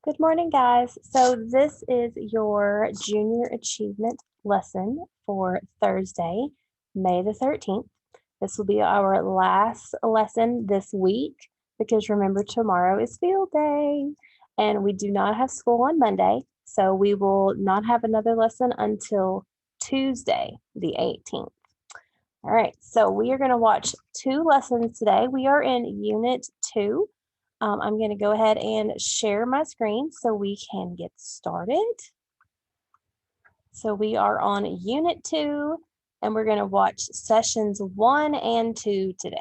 Good morning, guys. So, this is your junior achievement lesson for Thursday, May the 13th. This will be our last lesson this week because remember, tomorrow is field day and we do not have school on Monday. So, we will not have another lesson until Tuesday, the 18th. All right, so we are going to watch two lessons today. We are in Unit 2. I'm going to go ahead and share my screen so we can get started. So we are on Unit 2, and we're going to watch Sessions 1 and 2 today.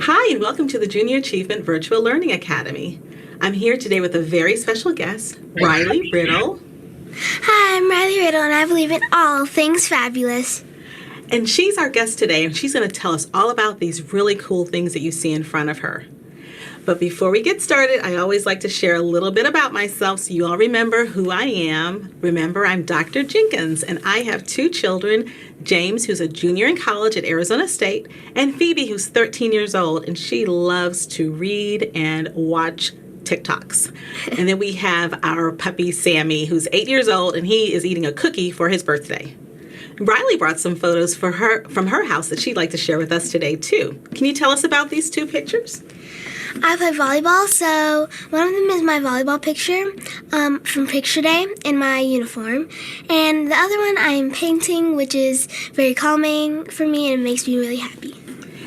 Hi, and welcome to the Junior Achievement Virtual Learning Academy. I'm here today with a very special guest, Riley Riddle. Hi, I'm Riley Riddle, and I believe in all things fabulous. And she's our guest today, and she's going to tell us all about these really cool things that you see in front of her. But before we get started, I always like to share a little bit about myself so you all remember who I am. Remember, I'm Dr. Jenkins, and I have two children, James, who's a junior in college at Arizona State, and Phoebe, who's 13 years old, and she loves to read and watch TikToks. And then we have our puppy, Sammy, who's 8 years old, and he is eating a cookie for his birthday. Riley brought some photos from her house that she'd like to share with us today, too. Can you tell us about these two pictures? I play volleyball, so one of them is my volleyball picture from Picture Day in my uniform. And the other one I am painting, which is very calming for me and it makes me really happy.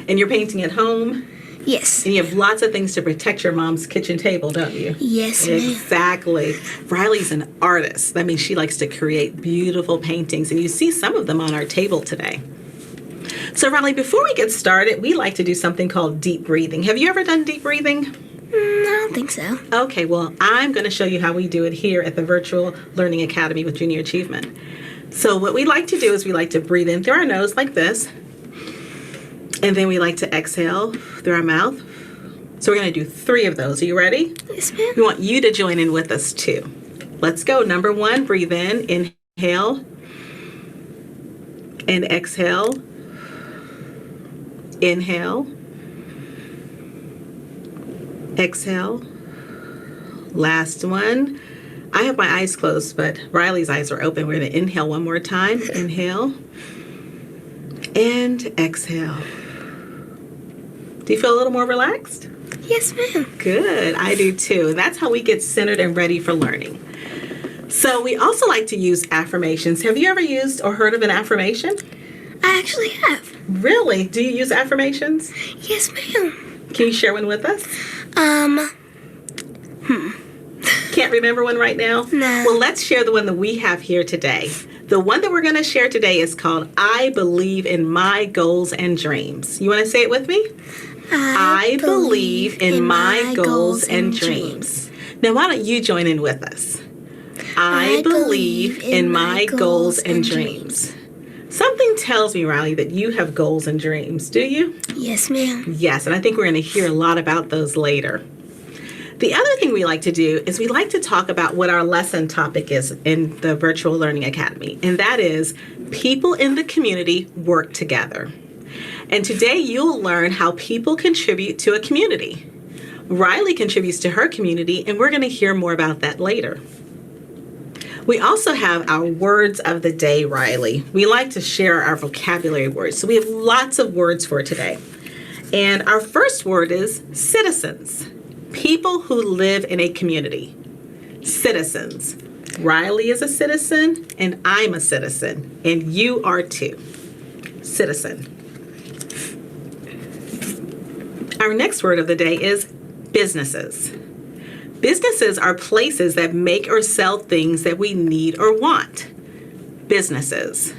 And you're painting at home? Yes. And you have lots of things to protect your mom's kitchen table, don't you? Yes, ma'am. Exactly. Riley's an artist. That means she likes to create beautiful paintings, and you see some of them on our table today. So, Riley, before we get started, we like to do something called deep breathing. Have you ever done deep breathing? I don't think so. Okay, well, I'm going to show you how we do it here at the Virtual Learning Academy with Junior Achievement. So what we like to do is we like to breathe in through our nose like this, and then we like to exhale through our mouth. So we're going to do 3 of those. Are you ready? Yes, ma'am. We want you to join in with us, too. Let's go. Number 1, breathe in, inhale, and exhale. Inhale, exhale. Last one. I have my eyes closed, but Riley's eyes are open. We're going to inhale one more time. Inhale and exhale. Do you feel a little more relaxed? Yes, ma'am. Good. I do too. And that's how we get centered and ready for learning. So we also like to use affirmations. Have you ever used or heard of an affirmation? I actually have. Really? Do you use affirmations? Yes, ma'am. Can you share one with us? Can't remember one right now? No. Well, let's share the one that we have here today. The one that we're going to share today is called I Believe in My Goals and Dreams. You want to say it with me? I believe in my goals and dreams. Now, why don't you join in with us? I believe in my goals and dreams. Something tells me, Riley, that you have goals and dreams. Do you? Yes, ma'am. Yes, and I think we're going to hear a lot about those later. The other thing we like to do is we like to talk about what our lesson topic is in the Virtual Learning Academy, and that is people in the community work together. And today you'll learn how people contribute to a community. Riley contributes to her community, and we're going to hear more about that later. We also have our words of the day, Riley. We like to share our vocabulary words, so we have lots of words for today. And our first word is citizens. People who live in a community. Citizens. Riley is a citizen, and I'm a citizen, and you are too. Citizen. Our next word of the day is businesses. Businesses are places that make or sell things that we need or want. Businesses.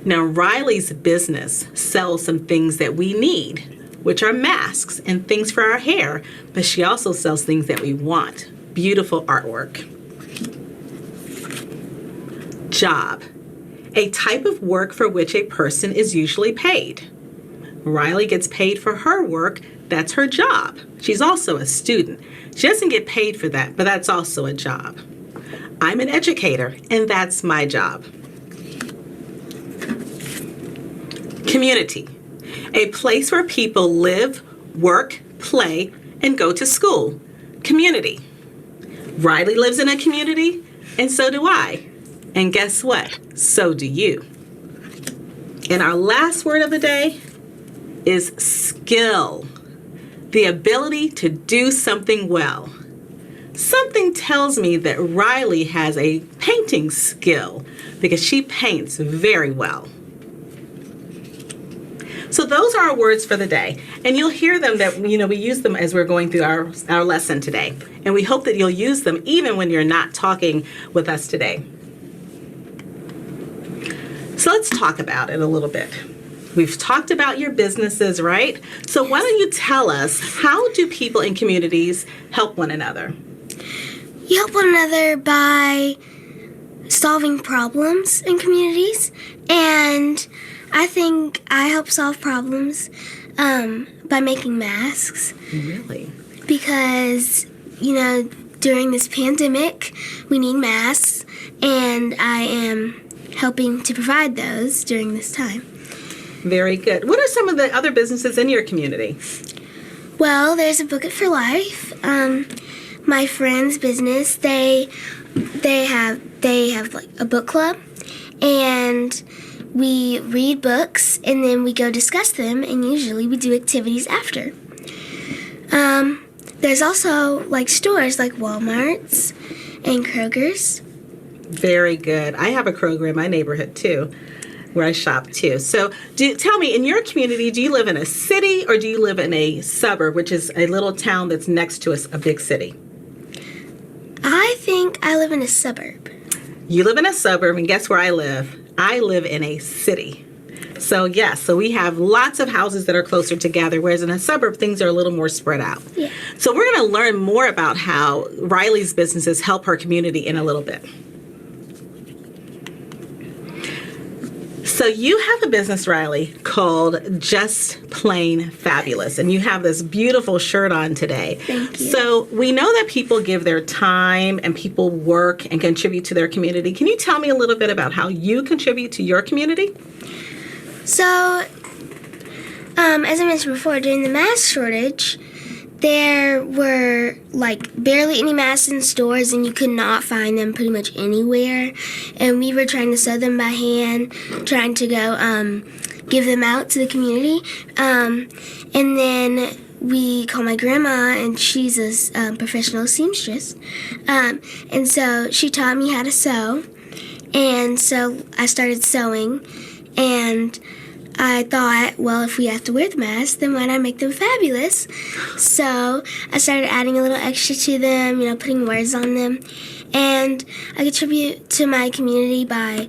Now, Riley's business sells some things that we need, which are masks and things for our hair, but she also sells things that we want. Beautiful artwork. Job. A type of work for which a person is usually paid. Riley gets paid for her work. That's her job. She's also a student. She doesn't get paid for that, but that's also a job. I'm an educator, and that's my job. Community, a place where people live, work, play, and go to school. Community. Riley lives in a community, and so do I. And guess what? So do you. And our last word of the day is skill. The ability to do something well. Something tells me that Riley has a painting skill because she paints very well. So those are our words for the day. And you'll hear them that, we use them as we're going through our lesson today. And we hope that you'll use them even when you're not talking with us today. So let's talk about it a little bit. We've talked about your businesses, right? So why don't you tell us, how do people in communities help one another? You help one another by solving problems in communities, and I think I help solve problems by making masks. Really? Because, during this pandemic, we need masks, and I am helping to provide those during this time. Very good. What are some of the other businesses in your community? Well, there's a Book It for Life. My friend's business, they have like a book club, and we read books and then we go discuss them, and usually we do activities after. There's also like stores like Walmart's and Kroger's. Very good. I have a Kroger in my neighborhood too, where I shop too. So tell me, in your community, do you live in a city or do you live in a suburb, which is a little town that's next to a big city? I think I live in a suburb. You live in a suburb, and guess where I live? I live in a city. So yes, so we have lots of houses that are closer together, whereas in a suburb, things are a little more spread out. Yeah. So we're going to learn more about how Riley's businesses help her community in a little bit. So you have a business, Riley, called Just Plain Fabulous, and you have this beautiful shirt on today. Thank you. So we know that people give their time and people work and contribute to their community. Can you tell me a little bit about how you contribute to your community? So, as I mentioned before, during the mask shortage, there were like barely any masks in stores, and you could not find them pretty much anywhere. And we were trying to sew them by hand, trying to go give them out to the community. And then we called my grandma, and she's a professional seamstress. And so she taught me how to sew. And so I started sewing, and I thought, well, if we have to wear the mask, then why not make them fabulous? So I started adding a little extra to them, putting words on them. And I contribute to my community by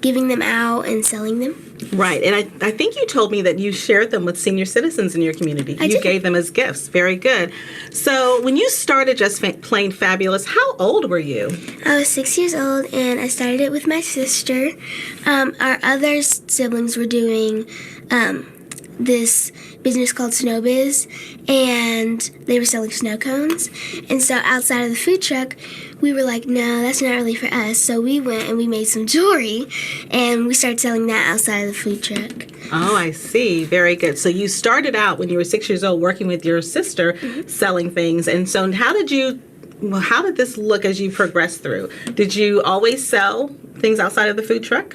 giving them out and selling them. Right, and I think you told me that you shared them with senior citizens in your community. I You did. gave them as gifts. Very good. So when you started Just Plain Fabulous, how old were you? I was 6 years old, and I started it with my sister. Our other siblings were doing this business called Snow Biz, and they were selling snow cones. And so outside of the food truck, we were like, no, that's not really for us. So we went and we made some jewelry, and we started selling that outside of the food truck. Oh, I see. Very good. So you started out when you were 6 years old working with your sister, selling things. And so how did this look as you progressed through? Did you always sell things outside of the food truck?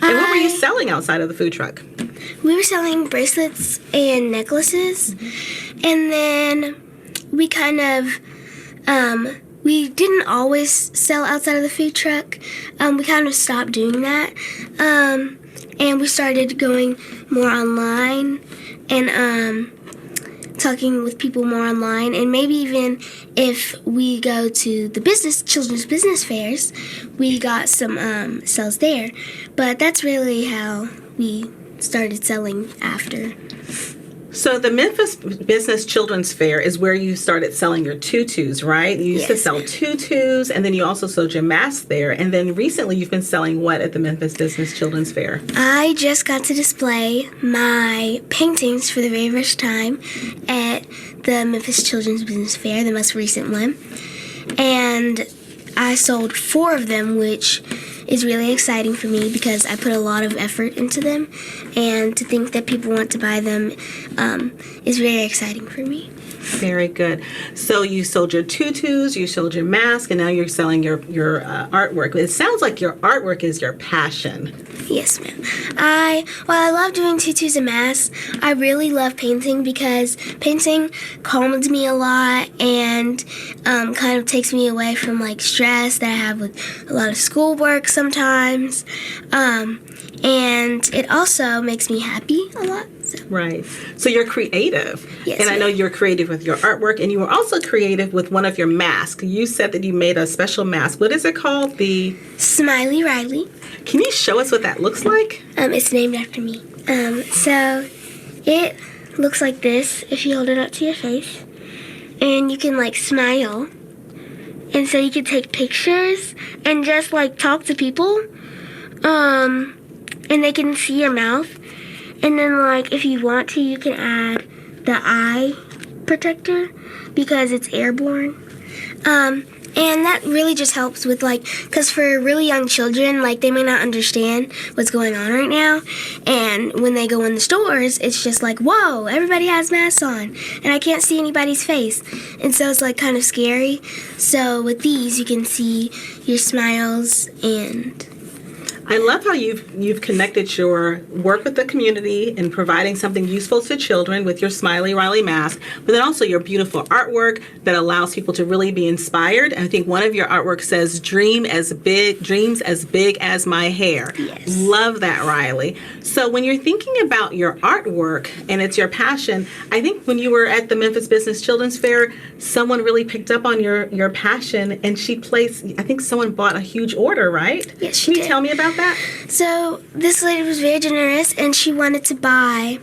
And what were you selling outside of the food truck? We were selling bracelets and necklaces, and then we kind of, we didn't always sell outside of the food truck. We kind of stopped doing that, and we started going more online and talking with people more online, and maybe even if we go to the children's business fairs, we got some sales there. But that's really how we started selling after. So the Memphis Business Children's Fair is where you started selling your tutus, right? You used to Yes. sell tutus, and then you also sold your masks there. And then recently you've been selling what at the Memphis Business Children's Fair? I just got to display my paintings for the very first time at the Memphis Children's Business Fair, the most recent one. And I sold 4 of them, which is really exciting for me because I put a lot of effort into them, and to think that people want to buy them is very exciting for me. Very good. So you sold your tutus, you sold your mask, and now you're selling your artwork. It sounds like your artwork is your passion. Yes, ma'am. While I love doing tutus and masks, I really love painting because painting calms me a lot and kind of takes me away from like stress that I have with a lot of schoolwork sometimes. And it also makes me happy a lot. So. Right. So you're creative. Yes, and I know you're creative with your artwork, and you were also creative with one of your masks. You said that you made a special mask. What is it called? The Smiley Riley. Can you show us what that looks like? It's named after me. So it looks like this if you hold it up to your face. And you can like smile. And so you can take pictures and just like talk to people. And they can see your mouth. And then like if you want to, you can add the eye protector because it's airborne. And that really just helps with like, because for really young children, like they may not understand what's going on right now. And when they go in the stores, it's just like, whoa, everybody has masks on and I can't see anybody's face. And so it's like kind of scary. So with these, you can see your smiles. And I love how you've connected your work with the community and providing something useful to children with your Smiley Riley mask, but then also your beautiful artwork that allows people to really be inspired. And I think one of your artwork says, dreams as big as my hair. Yes. Love that, Riley. So when you're thinking about your artwork and it's your passion, I think when you were at the Memphis Business Children's Fair, someone really picked up on your passion, and I think someone bought a huge order, right? Yes, she Can you did. tell me about that? So this lady was very generous, and she wanted to buy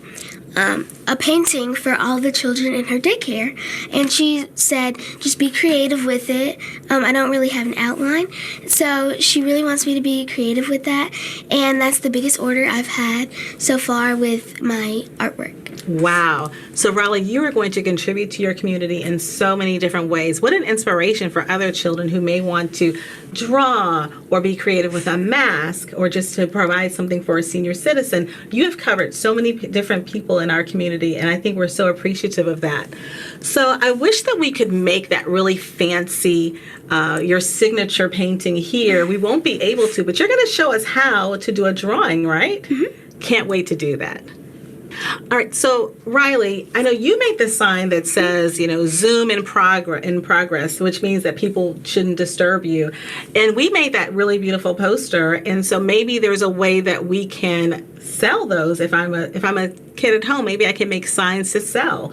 a painting for all the children in her daycare. And she said, just be creative with it. I don't really have an outline. So she really wants me to be creative with that. And that's the biggest order I've had so far with my artwork. Wow. So, Riley, you are going to contribute to your community in so many different ways. What an inspiration for other children who may want to draw or be creative with a mask or just to provide something for a senior citizen. You have covered so many different people in our community, and I think we're so appreciative of that. So I wish that we could make that really fancy, your signature painting here. We won't be able to, but you're going to show us how to do a drawing, right? Mm-hmm. Can't wait to do that. All right, so Riley, I know you made this sign that says, Zoom in progress, which means that people shouldn't disturb you. And we made that really beautiful poster, and so maybe there's a way that we can sell those. If I'm a kid at home, maybe I can make signs to sell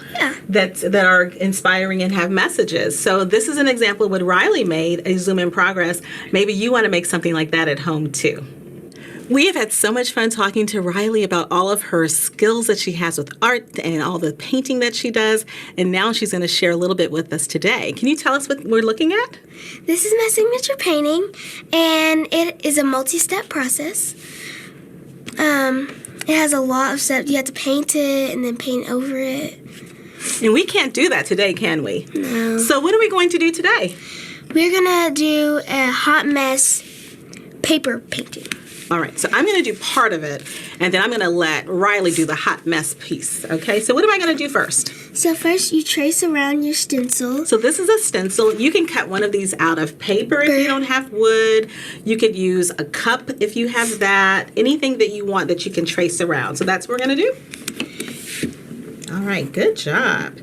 that are inspiring and have messages. So this is an example of what Riley made, a Zoom in progress. Maybe you want to make something like that at home too. We have had so much fun talking to Riley about all of her skills that she has with art and all the painting that she does. And now she's going to share a little bit with us today. Can you tell us what we're looking at? This is my signature painting, and it is a multi-step process. It has a lot of steps. You have to paint it and then paint over it. And we can't do that today, can we? No. So what are we going to do today? We're going to do a hot mess paper painting. All right, so I'm going to do part of it, and then I'm going to let Riley do the hot mess piece, okay? So what am I going to do first? So first you trace around your stencil. So this is a stencil. You can cut one of these out of paper if you don't have wood. You could use a cup if you have that. Anything that you want that you can trace around. So that's what we're going to do. All right, good job.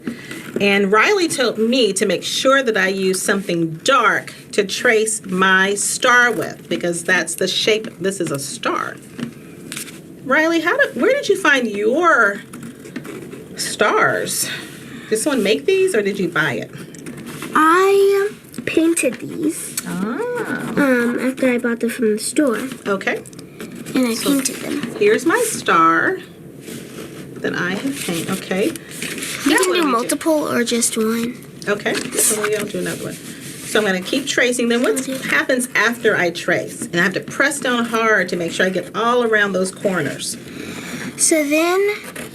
And Riley told me to make sure that I use something dark to trace my star with, because that's the shape. This is a star. Riley, where did you find your stars? Did someone make these or did you buy it? I painted these. After I bought them from the store. Okay. And I painted them. Here's my star that I have painted. Okay. You can do multiple or just one. Okay. So maybe I'll do another one. So I'm going to keep tracing. Then what happens after I trace? And I have to press down hard to make sure I get all around those corners. So then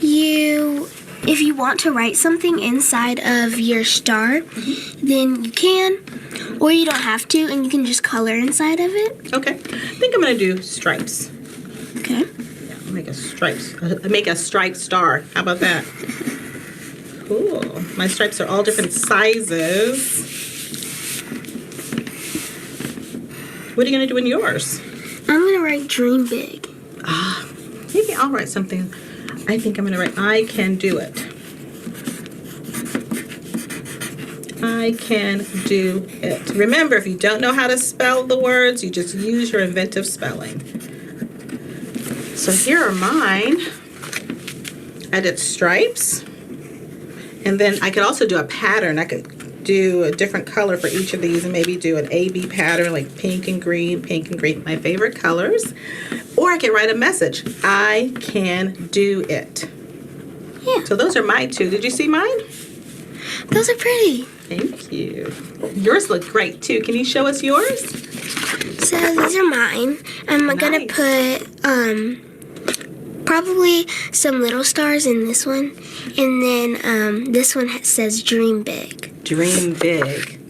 if you want to write something inside of your star, then you can. Or you don't have to, and you can just color inside of it. Okay. I think I'm going to do stripes. Okay. Yeah, I'll make a striped star. How about that? Cool. My stripes are all different sizes. What are you going to do in yours? I'm going to write dream big. Maybe I'll write something. I think I'm going to write, I can do it. I can do it. Remember, if you don't know how to spell the words, you just use your inventive spelling. So here are mine. I did stripes. And then I could also do a pattern. I could do a different color for each of these and maybe do an A-B pattern like pink and green, my favorite colors. Or I could write a message. I can do it. Yeah. So those are my two. Did you see mine? Those are pretty. Thank you. Yours look great too. Can you show us yours? So these are mine. I'm gonna put probably some little stars in this one, and then this one says dream big. Dream big.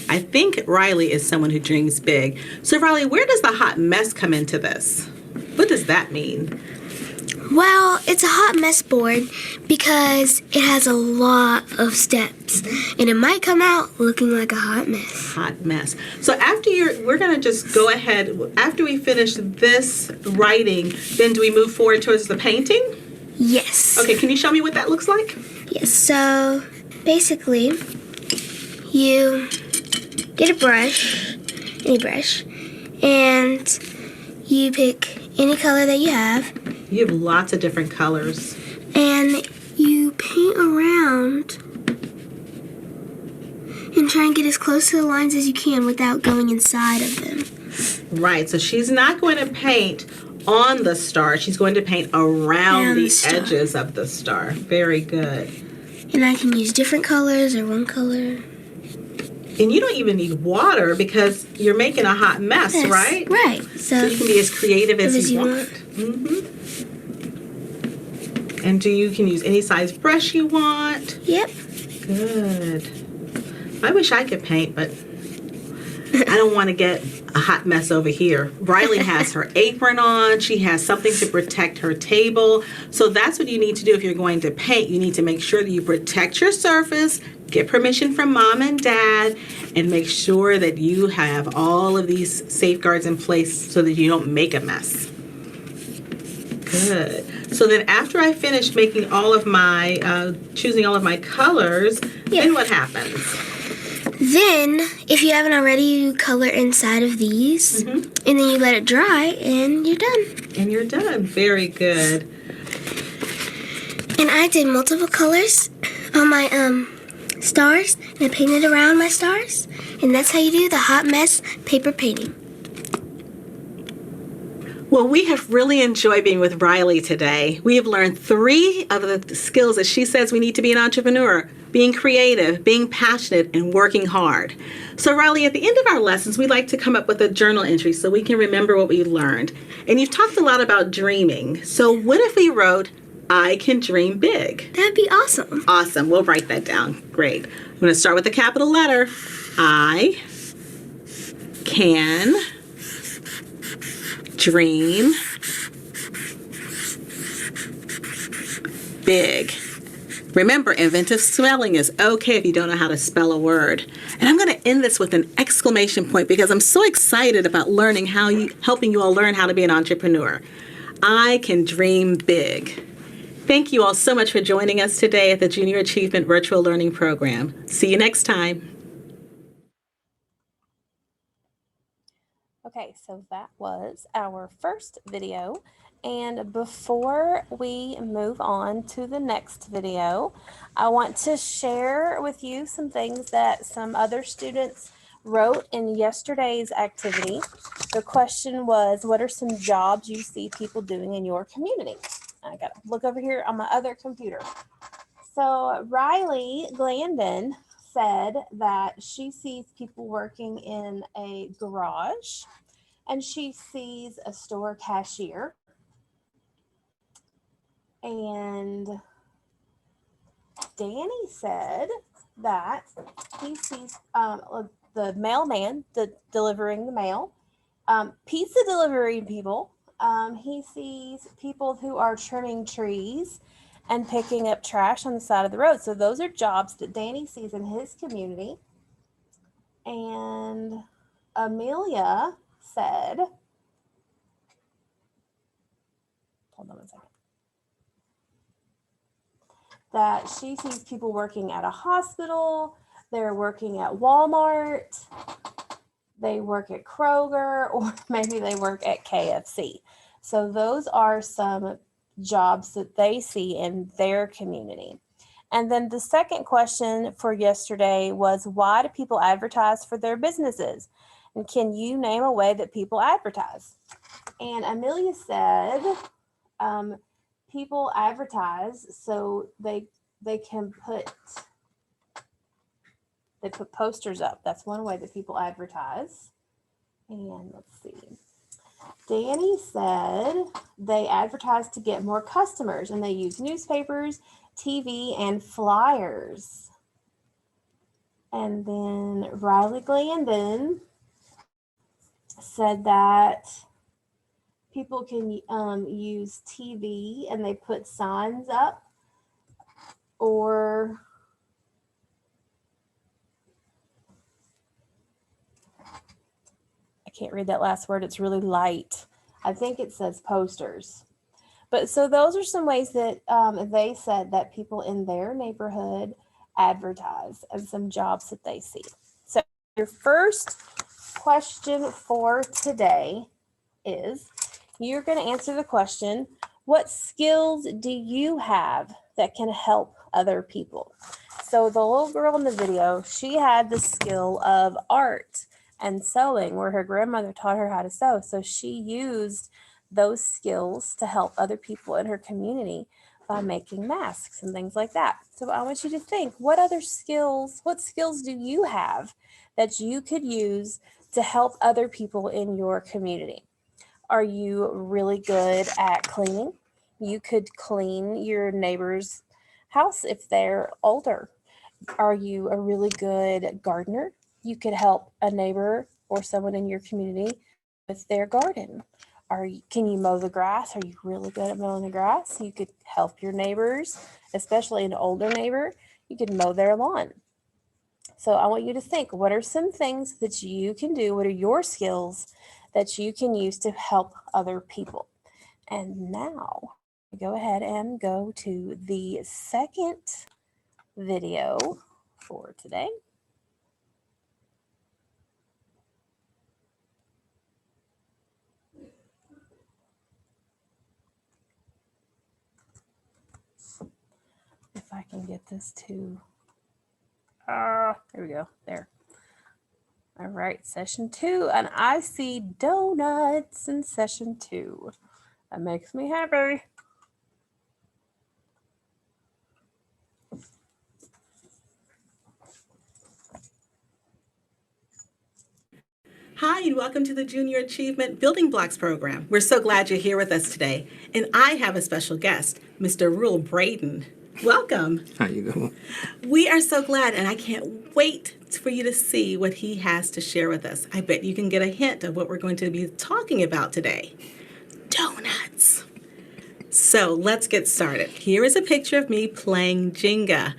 I think Riley is someone who dreams big. So Riley, where does the hot mess come into this? What does that mean? Well, it's a hot mess board because it has a lot of steps, and it might come out looking like a hot mess. Hot mess. So we're gonna just go ahead, after we finish this writing, then do we move forward towards the painting? Yes. Okay, can you show me what that looks like? Yes, so basically, you get a brush, any brush, and you pick any color that you have. You have lots of different colors. And you paint around and try and get as close to the lines as you can without going inside of them. Right, so she's not going to paint on the star. She's going to paint around the edges of the star. Very good. And I can use different colors or one color. And you don't even need water because you're making a hot mess, right? Right. So you can be as creative as you want. Mm-hmm. And you can use any size brush you want. Yep. Good. I wish I could paint, but I don't want to get a hot mess over here. Riley has her apron on. She has something to protect her table. So that's what you need to do if you're going to paint. You need to make sure that you protect your surface, get permission from mom and dad, and make sure that you have all of these safeguards in place so that you don't make a mess. Good. So then after I finish making all of my, choosing all of my colors, then what happens? Then, if you haven't already, you color inside of these, and then you let it dry, and you're done. And you're done. Very good. And I did multiple colors on my stars, and I painted around my stars, and that's how you do the hot mess paper painting. Well, we have really enjoyed being with Riley today. We have learned 3 of the skills that she says we need to be an entrepreneur: being creative, being passionate, and working hard. So Riley, at the end of our lessons, we like to come up with a journal entry so we can remember what we learned. And you've talked a lot about dreaming. So what if we wrote, I can dream big? That'd be awesome. Awesome. We'll write that down. Great. I'm going to start with a capital letter. I can dream big. Remember, inventive spelling is okay if you don't know how to spell a word. And I'm going to end this with an exclamation point because I'm so excited about helping you all learn how to be an entrepreneur. I can dream big. Thank you all so much for joining us today at the Junior Achievement Virtual Learning Program. See you next time. Okay, so that was our first video. And before we move on to the next video, I want to share with you some things that some other students wrote in yesterday's activity. The question was, what are some jobs you see people doing in your community? I got to look over here on my other computer. So Riley Glandon said that she sees people working in a garage, and she sees a store cashier. And Danny said that he sees the the mailman, delivering the mail, pizza delivery people. He sees people who are trimming trees and picking up trash on the side of the road. So those are jobs that Danny sees in his community. And Amelia said, hold on one second, that she sees people working at a hospital, they're working at Walmart, they work at Kroger, or maybe they work at KFC. So those are some jobs that they see in their community. And then the second question for yesterday was, why do people advertise for their businesses? And can you name a way that people advertise? And Amelia said, people advertise so they can put posters up. That's one way that people advertise. And let's see. Danny said they advertise to get more customers, and they use newspapers, TV, and flyers. And then Riley Glandon said that people can use TV and they put signs up, or I can't read that last word. It's really light. I think it says posters. But so those are some ways that they said that people in their neighborhood advertise, and some jobs that they see. So your first question for today is, you're going to answer the question, what skills do you have that can help other people? So the little girl in the video, she had the skill of art and sewing, where her grandmother taught her how to sew. So she used those skills to help other people in her community by making masks and things like that. So I want you to think, what skills do you have that you could use to help other people in your community? Are you really good at cleaning? You could clean your neighbor's house if they're older. Are you a really good gardener? You could help a neighbor or someone in your community with their garden. Can you mow the grass? Are you really good at mowing the grass? You could help your neighbors, especially an older neighbor. You could mow their lawn. So I want you to think, what are some things that you can do? What are your skills that you can use to help other people? And now go ahead and go to the second video for today. If I can get this to, there we go, there. All right, session 2, and I see donuts in session 2. That makes me happy. Hi, and welcome to the Junior Achievement Building Blocks program. We're so glad you're here with us today. And I have a special guest, Mr. Rule Braden. Welcome. How you doing? We are so glad, and I can't wait for you to see what he has to share with us. I bet you can get a hint of what we're going to be talking about today. Donuts. So let's get started. Here is a picture of me playing Jenga.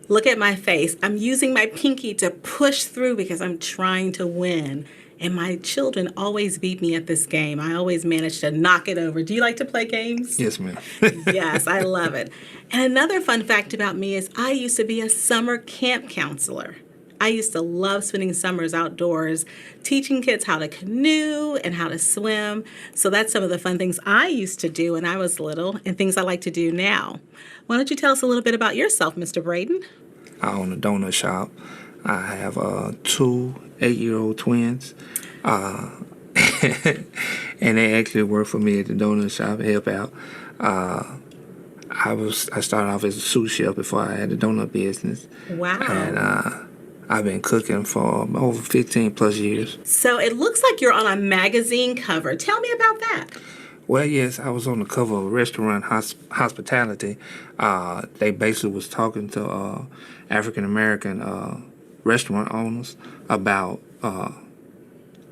Look at my face. I'm using my pinky to push through because I'm trying to win. And my children always beat me at this game. I always manage to knock it over. Do you like to play games? Yes, ma'am. Yes, I love it. And another fun fact about me is I used to be a summer camp counselor. I used to love spending summers outdoors, teaching kids how to canoe and how to swim. So that's some of the fun things I used to do when I was little and things I like to do now. Why don't you tell us a little bit about yourself, Mr. Braden? I own a donut shop. I have 2 8-year-old twins. And they actually work for me at the donut shop, help out. I started off as a sous chef before I had a donut business. Wow. And I've been cooking for over 15 plus years. So it looks like you're on a magazine cover. Tell me about that. Well, yes, I was on the cover of Restaurant Hospitality. They basically was talking to African American restaurant owners about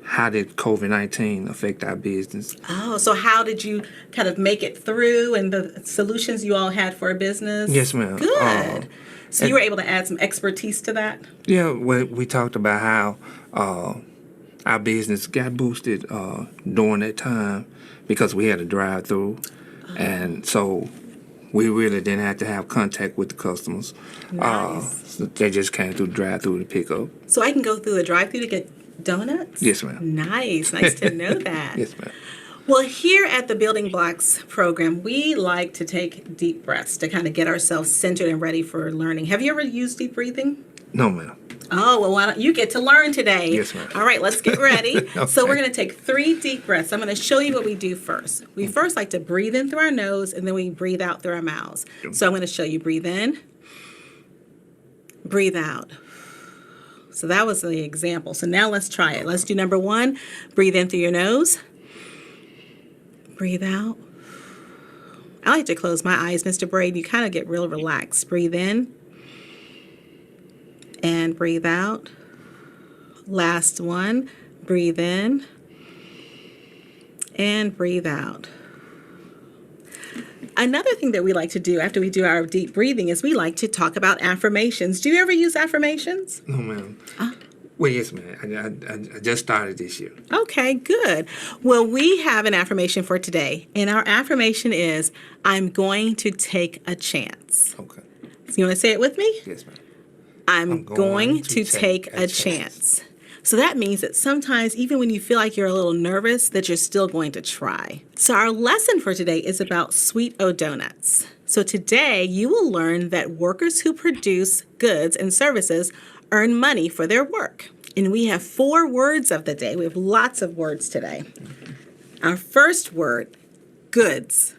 how did COVID-19 affect our business. Oh, so how did you kind of make it through and the solutions you all had for a business? Yes, ma'am. Good. So you were able to add some expertise to that? Yeah, we talked about how our business got boosted during that time because we had a drive-through. And so we really didn't have to have contact with the customers. Nice. So they just came through the drive-through to pick up. So I can go through the drive-through to get donuts? Yes, ma'am. Nice to know that. Yes, ma'am. Well, here at the Building Blocks program, we like to take deep breaths to kind of get ourselves centered and ready for learning. Have you ever used deep breathing? No, ma'am. Oh, well, why don't you get to learn today? Yes, ma'am. All right, let's get ready. Okay. So we're going to take 3 deep breaths. I'm going to show you what we do first. We first like to breathe in through our nose, and then we breathe out through our mouths. So I'm going to show you breathe in, breathe out. So that was the example. So now let's try it. Let's do number 1. Breathe in through your nose. Breathe out. I like to close my eyes, Mr. Braden. You kind of get real relaxed. Breathe in. And breathe out. Last one. Breathe in. And breathe out. Another thing that we like to do after we do our deep breathing is we like to talk about affirmations. Do you ever use affirmations? No, ma'am. Well, yes, ma'am. I just started this year. Okay, good. Well, we have an affirmation for today, and our affirmation is, I'm going to take a chance. Okay. So you want to say it with me? Yes, ma'am. I'm going to take a chance. So that means that sometimes, even when you feel like you're a little nervous, that you're still going to try. So our lesson for today is about Sweet O Donuts. So today, you will learn that workers who produce goods and services earn money for their work. And we have 4 words of the day. We have lots of words today. Our first word, goods.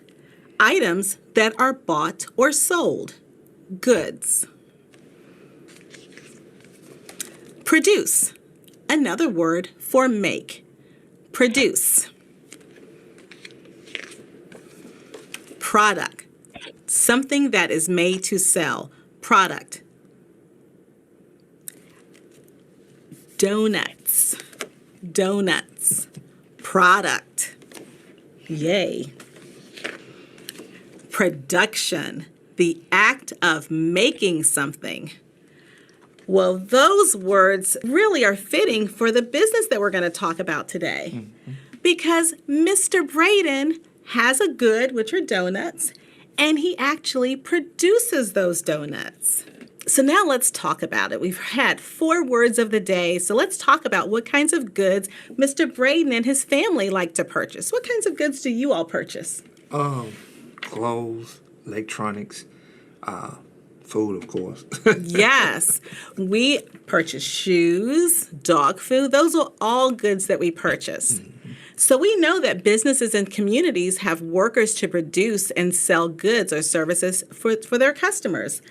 Items that are bought or sold. Goods. Produce. Another word for make. Produce. Product. Something that is made to sell. Product. Donuts. Donuts. Product. Yay. Production. The act of making something. Well, those words really are fitting for the business that we're going to talk about today. Because Mr. Braden has a good, which are donuts, and he actually produces those donuts. So now let's talk about it. We've had 4 words of the day, so let's talk about what kinds of goods Mr. Braden and his family like to purchase. What kinds of goods do you all purchase? Clothes, electronics, food, of course. Yes, we purchase shoes, dog food. Those are all goods that we purchase. So we know that businesses and communities have workers to produce and sell goods or services for their customers.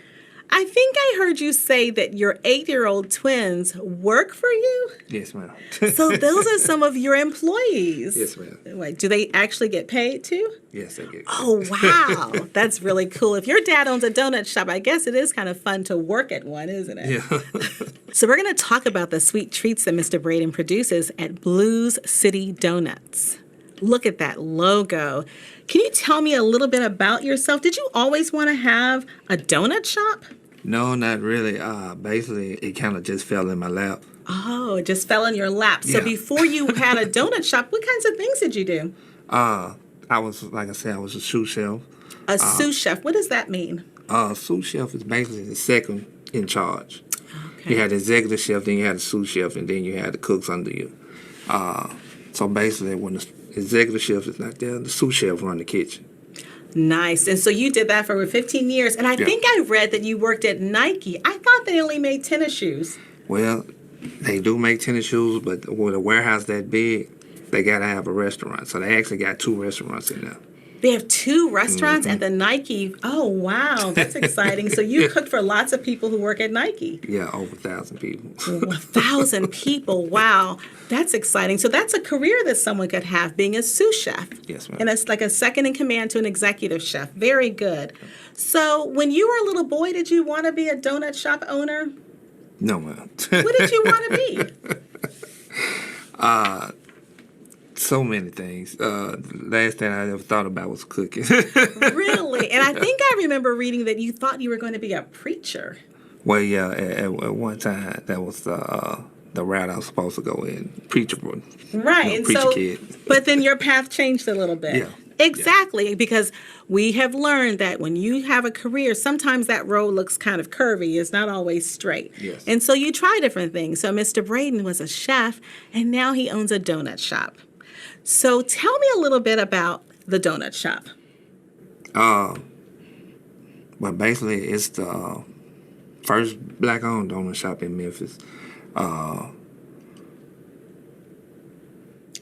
I think I heard you say that your 8-year-old twins work for you? Yes, ma'am. So those are some of your employees. Yes, ma'am. Wait, do they actually get paid too? Yes, I get. Oh, wow. That's really cool. If your dad owns a donut shop, I guess it is kind of fun to work at one, isn't it? Yeah. So we're going to talk about the sweet treats that Mr. Braden produces at Blues City Donuts. Look at that logo. Can you tell me a little bit about yourself? Did you always want to have a donut shop? No, not really. Basically, it kind of just fell in my lap. Oh, it just fell in your lap. So Yeah. before you had a donut shop, what kinds of things did you do? I was, like I said, I was a sous chef. A sous chef. What does that mean? Sous chef is basically the second in charge. Okay. You had the executive chef, then you had the sous chef, and then you had the cooks under you. So basically, when the executive chef is not there, the sous chef run the kitchen. Nice. And so you did that for over 15 years. And I think I read that you worked at Nike. I thought they only made tennis shoes. Well, they do make tennis shoes, but with a warehouse that big, they got to have a restaurant. So they actually got 2 restaurants in there. They have 2 restaurants at the Nike. Oh, wow. That's exciting. So you cook for lots of people who work at Nike. Yeah, over 1,000 people. 1,000 people. Wow. That's exciting. So that's a career that someone could have, being a sous chef. Yes, ma'am. And it's like a second in command to an executive chef. Very good. So when you were a little boy, did you want to be a donut shop owner? No, man. What did you want to be? So many things. Last thing I ever thought about was cooking. Really? And I think I remember reading that you thought you were going to be a preacher. Well, yeah, at one time, that was the route I was supposed to go in. Preacher, Right. And preacher so, kid. but then your path changed a little bit. Yeah. Exactly, because we have learned that when you have a career, sometimes that road looks kind of curvy. It's not always straight. Yes. And so you try different things. So Mr. Braden was a chef, and now he owns a donut shop. So tell me a little bit about the donut shop. But basically, it's the first black-owned donut shop in Memphis.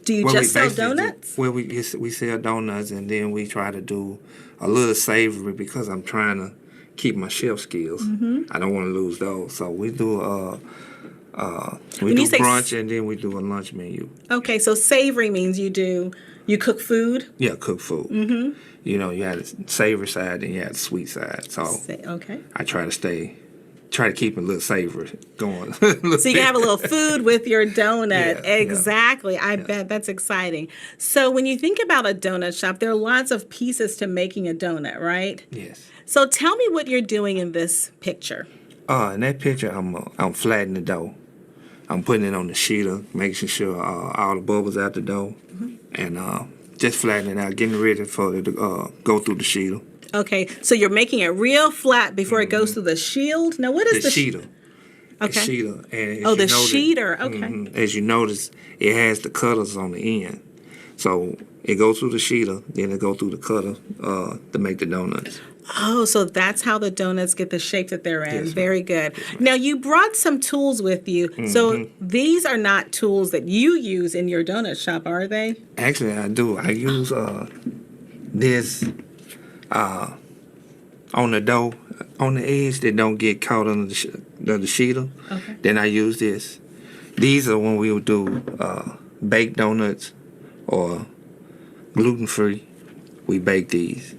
Do you just sell donuts? Well, we sell donuts, and then we try to do a little savory because I'm trying to keep my chef skills. I don't want to lose those. So we do brunch, and then we do a lunch menu. Okay, so savory means you cook food? Yeah, cook food. Mm-hmm. You know, you had the savory side, and you had the sweet side. So Okay. I try to keep a little savory going. So you can have a little food with your donut. Yeah, exactly. yeah. I bet that's exciting. So when you think about a donut shop, there are lots of pieces to making a donut, right? Yes. So tell me what you're doing in this picture. In that picture, I'm flattening the dough. I'm putting it on the sheeter, making sure all the bubbles out the dough, and just flattening it out, getting ready for it to go through the sheeter. Okay, so you're making it real flat before it goes through the shield. Now, what is the sheeter? Okay. The sheeter. And the sheeter. Okay. As you notice, it has the cutters on the end. So it goes through the sheeter, then it goes through the cutter to make the donuts. Oh, so that's how the donuts get the shape that they're in. Yes, Very good. Now, you brought some tools with you. So these are not tools that you use in your donut shop, are they? Actually, I do. I use this on the dough, on the edge that don't get caught under the sheeter. Okay. Then I use this. These are when we would do baked donuts or gluten-free. We bake these.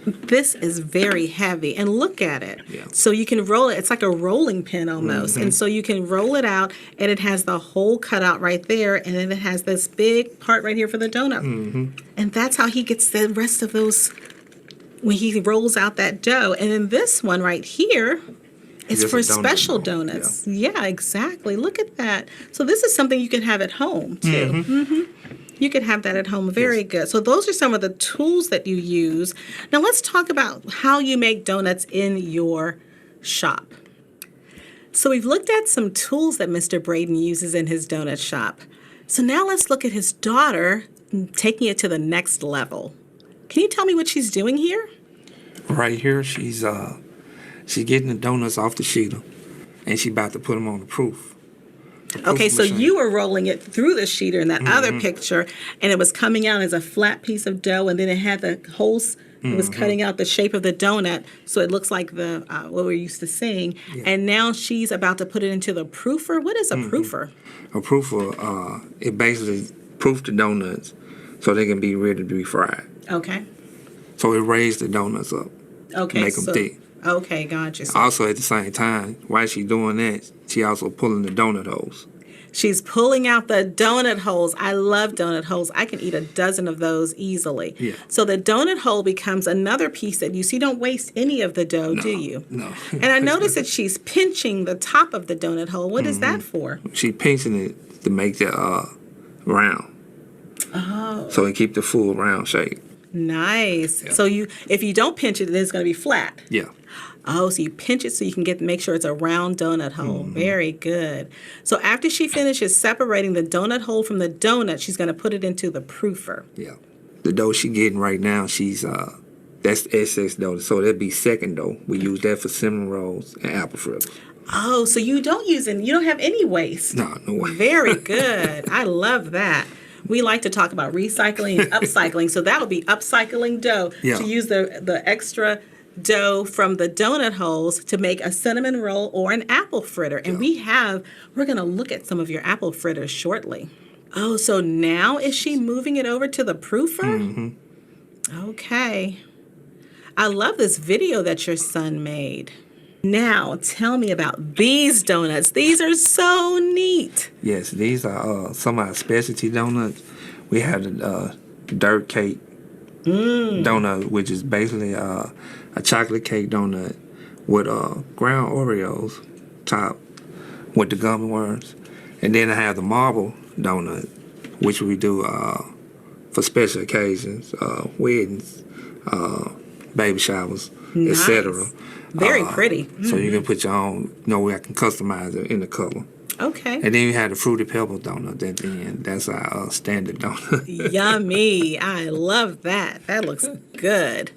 This is very heavy, and look at it. Yeah. So you can roll it. It's like a rolling pin almost. And so you can roll it out, and it has the hole cut out right there, and then it has this big part right here for the donut. And that's how he gets the rest of those when he rolls out that dough. And then this one right here is Just for a donut special roll. donuts. Yeah, exactly. Look at that. So this is something you can have at home, too. You can have that at home. Very good. So those are some of the tools that you use. Now let's talk about how you make donuts in your shop. So we've looked at some tools that Mr. Braden uses in his donut shop. So now let's look at his daughter taking it to the next level. Can you tell me what she's doing here? Right here, she's getting the donuts off the sheeter, and she about to put them on the proof. Okay, so machine. you were rolling it through the sheeter in that other picture, and it was coming out as a flat piece of dough, and then it had the holes. It was cutting out the shape of the donut, so it looks like the what we're used to seeing. Yeah. And now she's about to put it into the proofer. What is a proofer? A proofer, it basically proofs the donuts so they can be ready to be fried. Okay. So it raised the donuts up, Okay. make them thick. Okay, gotcha. So Also, at the same time, while she's doing that, she also pulling the donut holes. she's pulling out the donut holes. I love donut holes. I can eat a dozen of those easily. Yeah. So the donut hole becomes another piece that you see. Don't waste any of the dough, do you? No. And I noticed that she's pinching the top of the donut hole. What is that for? She pinching it to make it round. Oh, So it keep the full round shape. nice. Yeah. So if you don't pinch it, then it's going to be flat. Yeah. Oh, so you pinch it so you can make sure it's a round donut hole. Very good. So after she finishes separating the donut hole from the donut, she's going to put it into the proofer. Yeah. The dough she getting right now, she's that's excess dough. So that'd be second dough. We use that for cinnamon rolls and apple fritters. Oh, so you don't have any waste. No way. Very good. I love that. We like to talk about recycling and upcycling. So that would be upcycling dough Yeah. to use the extra dough from the donut holes to make a cinnamon roll or an apple fritter. And we're going to look at some of your apple fritters shortly. Oh, so now is she moving it over to the proofer? Okay. I love this video that your son made. Now, tell me about these donuts. These are so neat. Yes, these are some of our specialty donuts. We have the dirt cake donut, which is basically a chocolate cake donut with ground Oreos top with the gummy worms. And then I have the marble donut, which we do for special occasions, weddings, baby showers, Nice. etc. Very pretty. So you can put your own, way I can customize it in the color. Okay. And then you have the Fruity Pebble donut at the end. That's our standard donut. Yummy. I love that. That looks good.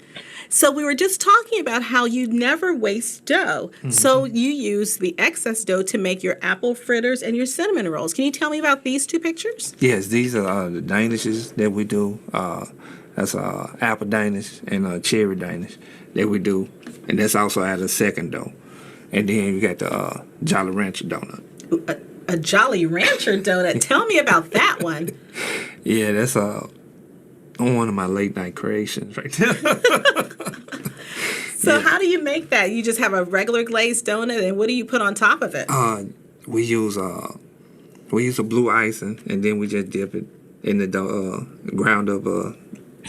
So we were just talking about how you never waste dough. So you use the excess dough to make your apple fritters and your cinnamon rolls. Can you tell me about these two pictures? Yes, these are the danishes that we do. That's apple danish and cherry danish that we do. And that's also out of second dough. And then you got the Jolly Rancher donut. A Jolly Rancher donut. Tell me about that one. Yeah, that's one of my late night creations right there. So how do you make that? You just have a regular glazed donut, and what do you put on top of it? We use a blue icing, and then we just dip it in the ground up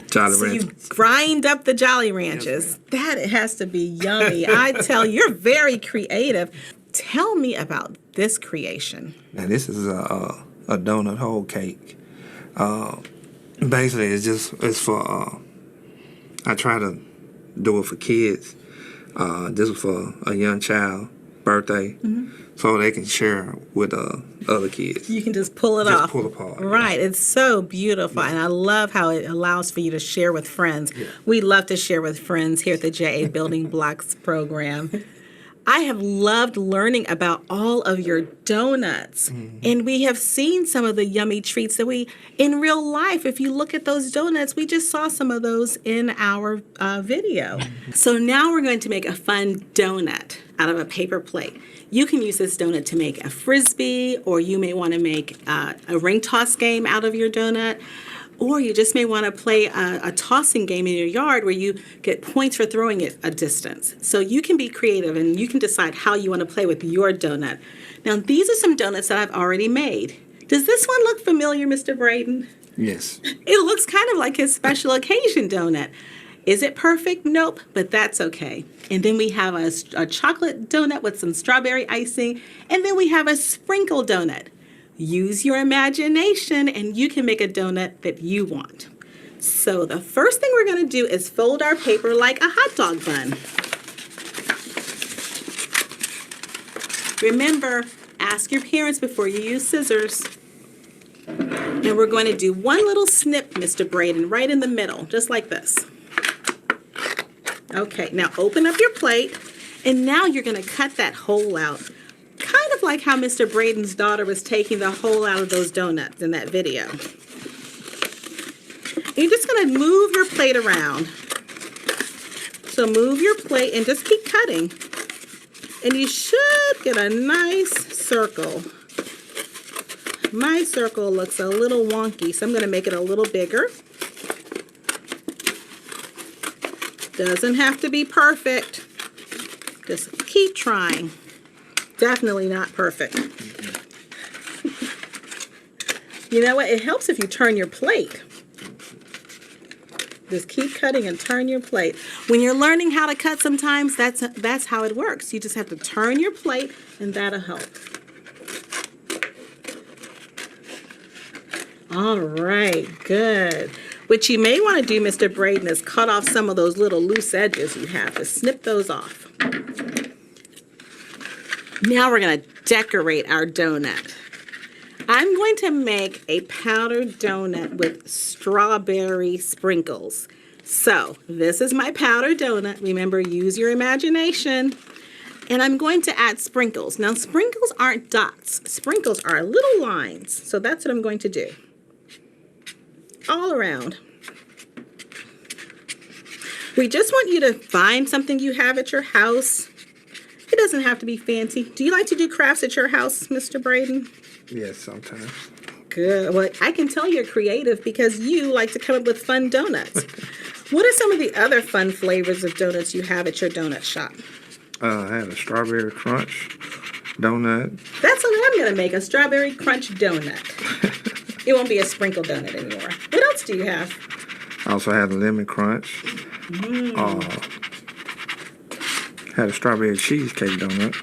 Jolly So Rancher. you grind up the Jolly Ranchers. That it has to be yummy. I tell you, you're very creative. Tell me about this creation. Now this is a donut whole cake. Basically, it's for. I try to do it for kids. This is for a young child birthday, so they can share with other kids. You can just pull it Just off. pull apart. Right. It's so beautiful. And I love how it allows for you to share with friends. We love to share with friends here at the JA Building Blocks program. I have loved learning about all of your donuts. And we have seen some of the yummy treats that in real life, if you look at those donuts, we just saw some of those in our video. So now we're going to make a fun donut out of a paper plate. You can use this donut to make a Frisbee, or you may want to make a ring toss game out of your donut. Or you just may want to play a tossing game in your yard where you get points for throwing it a distance. So you can be creative and you can decide how you want to play with your donut. Now, these are some donuts that I've already made. Does this one look familiar, Mr. Braden? Yes. It looks kind of like his special occasion donut. Is it perfect? Nope, but that's okay. And then we have a chocolate donut with some strawberry icing. And then we have a sprinkle donut. Use your imagination and you can make a donut that you want. So the first thing we're going to do is fold our paper like a hot dog bun. Remember, ask your parents before you use scissors. And we're going to do one little snip, Mr. Braden, right in the middle, just like this. Okay, now open up your plate, and now you're going to cut that hole out. Kind of like how Mr. Braden's daughter was taking the hole out of those donuts in that video. And you're just going to move your plate around. So move your plate and just keep cutting. And you should get a nice circle. My circle looks a little wonky, so I'm going to make it a little bigger. Doesn't have to be perfect. Just keep trying. Definitely not perfect. You know what? It helps if you turn your plate. Just keep cutting and turn your plate. When you're learning how to cut sometimes, that's how it works. You just have to turn your plate and that'll help. All right, good. What you may want to do, Mr. Braden, is cut off some of those little loose edges you have. Just snip those off. Now we're going to decorate our donut. I'm going to make a powdered donut with strawberry sprinkles. So this is my powdered donut. Remember, use your imagination. And I'm going to add sprinkles. Now, sprinkles aren't dots. Sprinkles are little lines. So that's what I'm going to do. All around. We just want you to find something you have at your house. It doesn't have to be fancy. Do you like to do crafts at your house, Mr. Braden? Yes, sometimes. Good. Well, I can tell you're creative because you like to come up with fun donuts. What are some of the other fun flavors of donuts you have at your donut shop? I had a strawberry crunch donut. That's what I'm going to make, a strawberry crunch donut. It won't be a sprinkle donut anymore. What else do you have? I also had a lemon crunch. Had a strawberry cheesecake donut.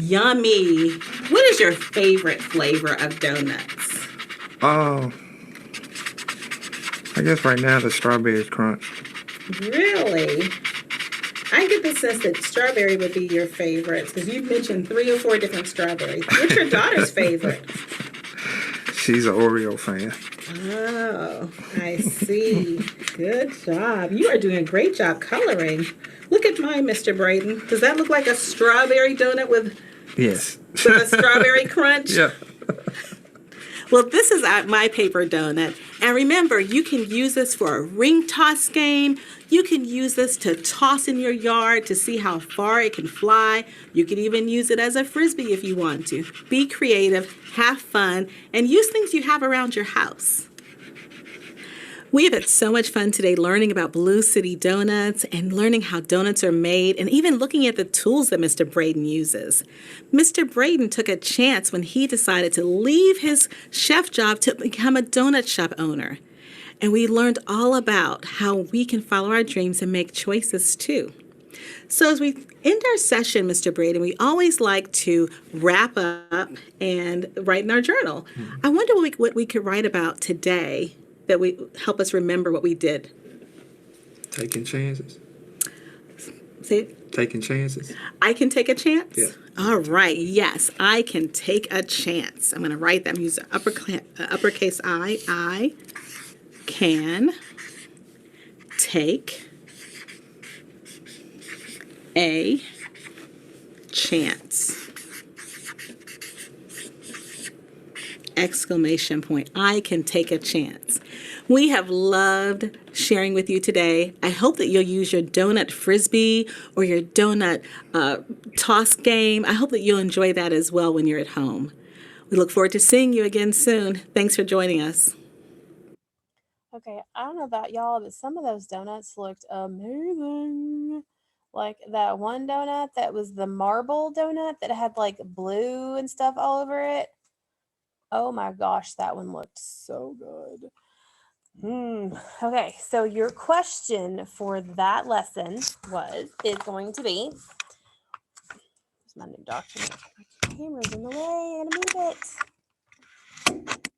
Yummy. What is your favorite flavor of donuts? I guess right now the strawberry crunch. Really? I get the sense that strawberry would be your favorite because you've mentioned 3 or 4 different strawberries. What's your daughter's favorite? She's an Oreo fan. Oh, I see. Good job. You are doing a great job coloring. Look at mine, Mr. Braden. Does that look like a strawberry donut with Yes. a strawberry crunch? Yeah. Well, this is my paper donut. And remember, you can use this for a ring toss game. You can use this to toss in your yard to see how far it can fly. You can even use it as a frisbee if you want to. Be creative, have fun, and use things you have around your house. We have had so much fun today learning about Blue City Donuts and learning how donuts are made and even looking at the tools that Mr. Braden uses. Mr. Braden took a chance when he decided to leave his chef job to become a donut shop owner. And we learned all about how we can follow our dreams and make choices too. So as we end our session, Mr. Braden, we always like to wrap up and write in our journal. I wonder what we could write about today that would help us remember what we did. Taking chances. Say it. Taking chances. I can take a chance? Yeah. All right. Yes, I can take a chance. I'm going to write that. I'm using uppercase I. I can take a chance. Exclamation point. I can take a chance. We have loved sharing with you today. I hope that you'll use your donut frisbee or your donut toss game. I hope that you'll enjoy that as well when you're at home. We look forward to seeing you again soon. Thanks for joining us. Okay, I don't know about y'all, but some of those donuts looked amazing. Like that one donut that was the marble donut that had like blue and stuff all over it. Oh my gosh, that one looked so good. Okay, so your question for that lesson is going to be, here's my new document. My camera's in the way, I gotta move it.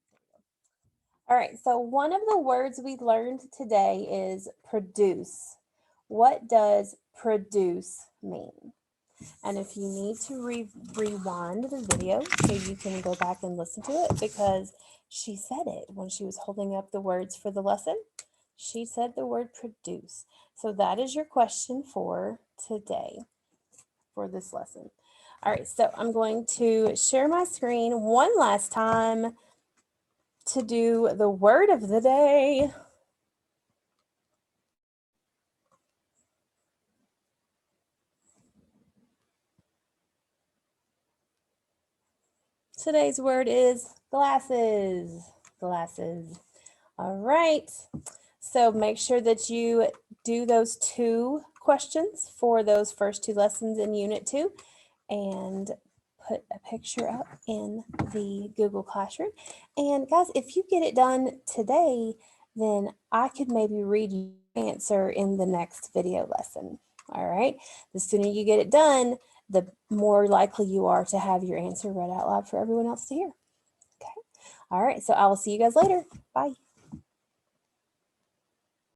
All right, so one of the words we learned today is produce. What does produce mean? And if you need to rewind the video so you can go back and listen to it, because she said it when she was holding up the words for the lesson. She said the word produce. So that is your question for today, for this lesson. All right, so I'm going to share my screen one last time to do the word of the day. Today's word is glasses. Glasses. All right. So make sure that you do those 2 questions for those first 2 lessons in Unit 2 and put a picture up in the Google Classroom. And guys, if you get it done today, then I could maybe read your answer in the next video lesson. All right. The sooner you get it done, the more likely you are to have your answer read out loud for everyone else to hear. Okay. All right. So I will see you guys later. Bye.